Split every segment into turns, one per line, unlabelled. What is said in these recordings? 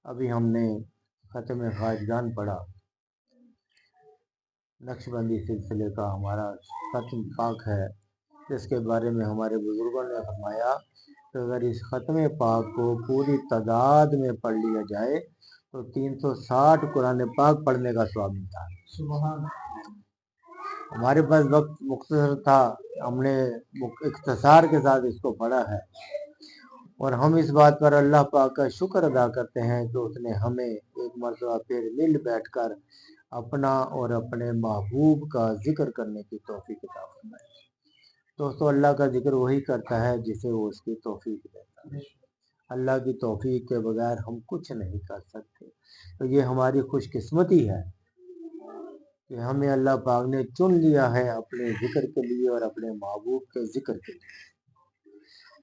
ابھی ہم نے ختم خواجگان پڑھا، نقشبندی سلسلے کا ہمارا ختم پاک ہے، جس کے بارے میں ہمارے بزرگوں نے فرمایا کہ اگر اس ختم پاک کو پوری تعداد میں پڑھ لیا جائے تو 360 قرآن پاک پڑھنے کا ثواب ملتا ہے۔ ہمارے پاس وقت مختصر تھا، ہم نے اختصار کے ساتھ اس کو پڑھا ہے، اور ہم اس بات پر اللہ پاک کا شکر ادا کرتے ہیں کہ اس نے ہمیں ایک مرتبہ پھر مل بیٹھ کر اپنا اور اپنے محبوب کا ذکر کرنے کی توفیق عطا فرمائی۔ دوستو، اللہ کا ذکر وہی کرتا ہے جسے وہ اس کی توفیق دیتا ہے۔ اللہ کی توفیق کے بغیر ہم کچھ نہیں کر سکتے، تو یہ ہماری خوش قسمتی ہے کہ ہمیں اللہ پاک نے چن لیا ہے اپنے ذکر کے لیے اور اپنے محبوب کے ذکر کے لیے۔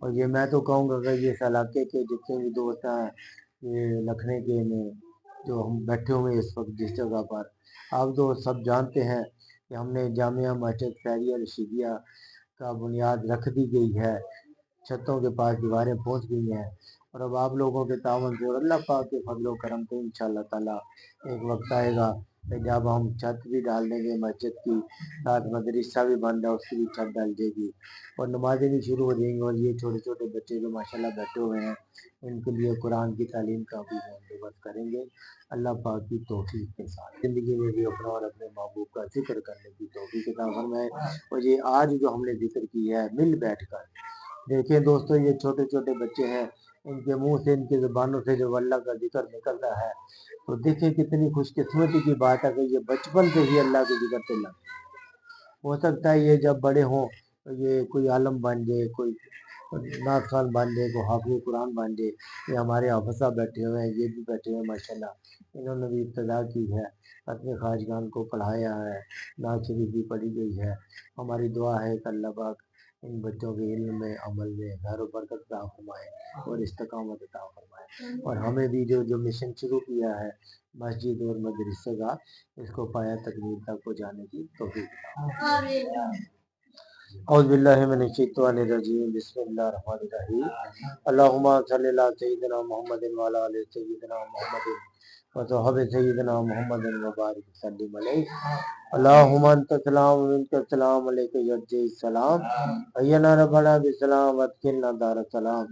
اور یہ میں تو کہوں گا کہ اس علاقے کے جتنے بھی دوست ہیں، یہ لکھنے کے میں جو ہم بیٹھے ہوئے اس وقت جس جگہ پر، آپ تو سب جانتے ہیں کہ ہم نے جامعہ مسجد خیریہ رشیدیہ کا بنیاد رکھ دی گئی ہے، چھتوں کے پاس دیواریں پہنچ گئی ہیں، اور اب آپ لوگوں کے تعاون سے اور اللہ پاک کے فضل و کرم سے انشاءاللہ تعالیٰ ایک وقت آئے گا کہ جب ہم چھت بھی ڈال دیں گے مسجد کی، ساتھ مدرسہ بھی بن رہا ہے اس کی بھی چھت ڈال جائے گی اور نمازیں بھی شروع ہو جائیں گی، اور یہ چھوٹے چھوٹے بچے جو ماشاءاللہ بیٹھے ہوئے ہیں ان کے لیے قرآن کی تعلیم کا بھی بندوبست کریں گے اللہ پاک کی توفیق کے ساتھ۔ زندگی میں بھی اپنا اور اپنے محبوب کا ذکر کرنے کی توفیق عطا فرمائے۔ اور یہ آج جو ہم نے ذکر کی ہے مل بیٹھ کر، دیکھیں دوستو، یہ چھوٹے چھوٹے بچے ہیں، ان کے منہ سے، ان کی زبانوں سے جو اللہ کا ذکر نکلتا ہے، تو دیکھیں کتنی خوش قسمتی کی بات ہے کہ یہ بچپن سے ہی اللہ کے ذکر سے لگتے ہیں۔ ہو سکتا ہے یہ جب بڑے ہوں تو یہ کوئی عالم بن جائے، کوئی نعت خوان بن جائے، کوئی حافظ قرآن بن جائے۔ یہ ہمارے حافظ صاحب بیٹھے ہوئے ہیں، یہ بھی بیٹھے ہوئے ہیں ماشاءاللہ، انہوں نے بھی ابتدا کی ہے، ختم خواجگان کو پڑھایا ہے، نعت شریف بھی پڑھی گئی ہے۔ ہماری دعا ہے کہ اللہ پاک ان بچوں کے علم میں، عمل میں خیر و برکت عطا فرمائے اور استقامت عطا فرمائے، اور ہمیں بھی جو مشن شروع کیا ہے مسجد اور مدرسے کا، اس کو پایا تکمیل تک پہنچانے کی توفیق عطا فرمائے۔ اعوذ باللہ من الشیطان الرجیم، بسم اللہ الرحمن الرحیم، اللہم صلی اللہ سیدنا محمد وعلی آل سیدنا محمد وصحبہ سیدنا محمد وبارک وسلم علیہ۔ اللہم انت السلام ومنک السلام، علیک یرجع السلام، حینا ربنا بالسلام وادخلنا دار السلام،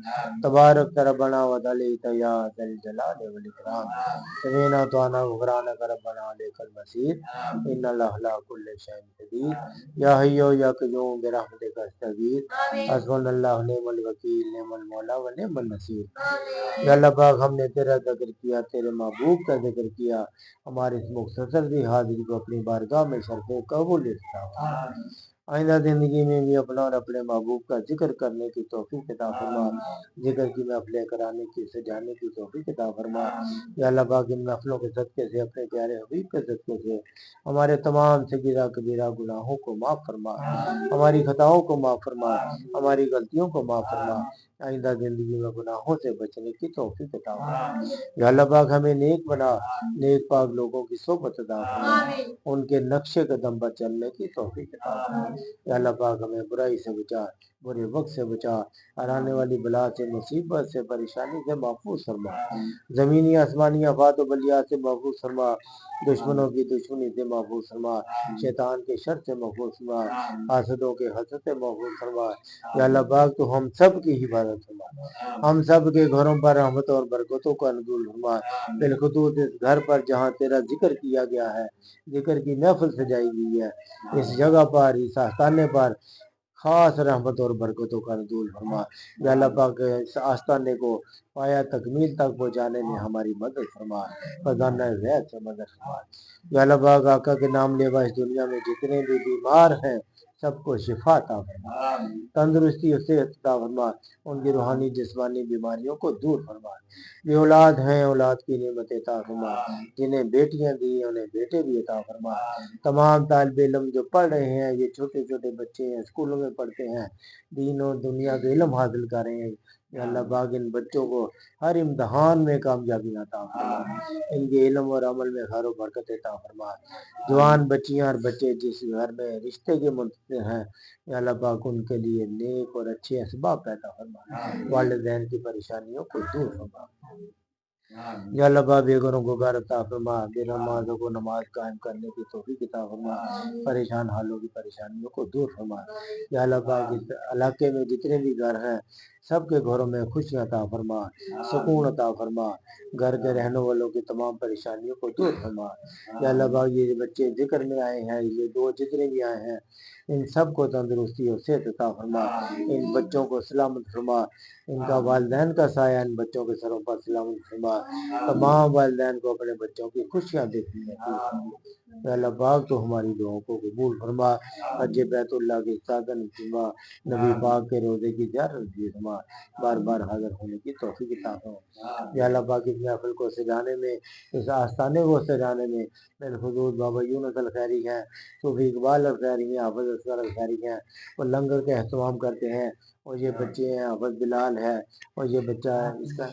تبارک ربنا وتعالیٰ یا ذا الجلال والاکرام، سمعنا وأطعنا غفرانک ربنا الیک المصیر، ان اللہ علی کل شیء قدیر، یا حی یا قیوم برحمتک استغیث، حسبنا اللہ نعم الوکیل، نعم المولا و نعم النصیر۔ یا اللہ پاک، ہم نے تیرا ذکر کیا، تیرے محبوب کا ذکر کیا، ہماری اس مختصر سی حاضری کو اپنی بارگاہ میں شرف قبول عطا فرما۔ آئندہ زندگی میں بھی اپنا اور اپنے محبوب کا ذکر کرنے کی توفیق عطا فرما، ذکر کی محفلیں کرانے کی، سجانے کی توفیق عطا فرما۔ یا اللہ پاک، ان محفلوں کے صدقے سے، اپنے پیارے حبیب کے صدقے سے ہمارے تمام صغیرہ کبیرہ گناہوں کو معاف فرما، ہماری خطاؤں کو معاف فرما، ہماری غلطیوں کو معاف فرما، آئندہ زندگی میں گناہوں سے بچنے کی توفیق عطا فرما۔ یا اللہ پاک، ہمیں نیک بنا، نیک پاک لوگوں کی صحبت عطا فرما، ان کے نقش قدم پر چلنے کی توفیق عطا فرما۔ یا اللہ پاک، ہمیں برائی سے بچا، برے وقت سے بچا، آنے والی بلا سے، مصیبت سے، پریشانی سے محفوظ فرما، زمینی آسمانی آفات و بلیات سے محفوظ فرما، دشمنوں کی دشمنی سے محفوظ فرما، شیطان کے شر سے محفوظ فرما، حاسدوں کے حسد سے محفوظ فرما۔ یا اللہ پاک، تو ہم سب کی حفاظت فرما، ہم سب کے گھروں پر رحمت اور برکتوں کا نزول فرما، بالخصوص اس گھر پر جہاں تیرا ذکر کیا گیا ہے، ذکر کی محفل سجائی گئی ہے، اس جگہ پر، اس آستانے پر خاص رحمت اور برکتوں کا نزول فرما۔ یا اللہ پاک، اس آستانے کو پایا تکمیل تک پہنچانے میں ہماری مدد فرما، خزانہ غیب سے مدد فرما۔ یا اللہ پاک، آقا کے نام لیوا اس دنیا میں جتنے بھی بیمار ہیں سب کو شفا عطا فرما، تندرستی اور صحت عطا فرما، ان کی روحانی جسمانی بیماریوں کو دور فرما۔ یہ اولاد ہیں، اولاد کی نعمت عطا فرما، جنہیں بیٹیاں دی انہیں بیٹے بھی عطا فرما۔ تمام طالب علم جو پڑھ رہے ہیں، یہ چھوٹے چھوٹے بچے ہیں، اسکولوں میں پڑھتے ہیں، دین اور دنیا کے علم حاصل کر رہے ہیں، یا اللہ پاک ان بچوں کو ہر امتحان میں کامیابی عطا فرما، ان کے علم اور عمل میں خیر و برکت عطا فرما۔ جوان بچیاں اور بچے جس گھر میں رشتے کے منتظر ہیں، یا اللہ پاک ان کے لیے نیک اور اچھے اسباب پیدا فرما، والدین کی پریشانیوں کو دور فرما۔ یا اللہ پاک بے گھروں کو گھر عطا فرما، بے نمازوں کو نماز قائم کرنے کی توفیق عطا فرما، پریشان حالوں کی پریشانیوں کو دور فرما۔ یا اللہ پاک اس علاقے میں جتنے بھی گھر ہیں سب کے گھروں میں خوشیاں عطا فرما، سکون عطا فرما، گھر کے رہنے والوں کی تمام پریشانیوں کو دور فرما۔ یا اللہ پاک یہ بچے ذکر میں آئے ہیں، یہ دو جتنے بھی آئے ہیں ان سب کو تندرستی اور صحت عطا فرما، ان بچوں کو سلامت فرما، ان کا والدین کا سایہ ان بچوں کے سروں پر سلامت فرما، تمام والدین کو اپنے بچوں کی خوشیاں دیکھنی ہے۔ یا اللہ پاک تو ہماری دعاؤں کو قبول فرما، حج بیت اللہ کی سعادت فرما، نبی پاک کے روزے کی زیارت فرما، بار بار حاضر ہونے کی توفیق عطا فرما۔ یا اللہ پاک اس محفل کو سجانے میں، اس آستانے کو سجانے میں بالخصوص بابا یونس الخیری ہیں، صوفی اقبال الخیری ہیں، حافظ اصغر الخیری ہیں، وہ لنگر کے اہتمام کرتے ہیں، اور یہ بچے ہیں حافظ بلال ہے، اور یہ بچہ ہے اس کا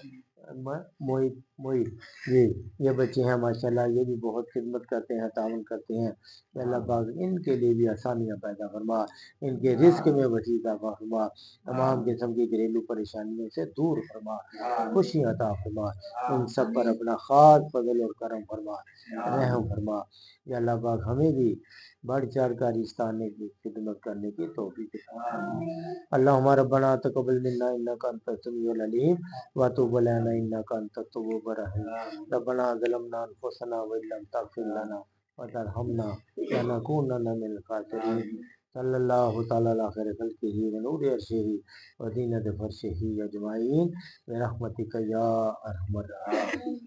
موئی جی، یہ بچے ہیں ماشاءاللہ، یہ بھی بہت خدمت کرتے ہیں، تعاون کرتے ہیں۔ اللہ پاک ان کے لیے بھی آسانیاں پیدا فرما، ان کے رزق میں وسیع عطا فرما، تمام قسم کی گھریلو پریشانیوں سے دور فرما، خوشیاں عطا فرما، ان سب پر اپنا خاص فضل اور کرم فرما، رحم فرما۔ یا اللہ پاک ہمیں بھی بڑھ چڑھ کر اس خانے کی خدمت کرنے کی توفیق عطا فرما۔ اللہم ربنا تقبل منا انک انت السمیع العلیم وتب علینا انک انت التواب الرحیم۔ ربنا ظلمنا انفسنا وان لم تغفر لنا وترحمنا لنکونن من الخاسرین۔ صلی اللہ تعالی علی خیر خلقہ ونور عرشہ وزینۃ فرشہ اجمعین برحمتک یا ارحم الراحمین۔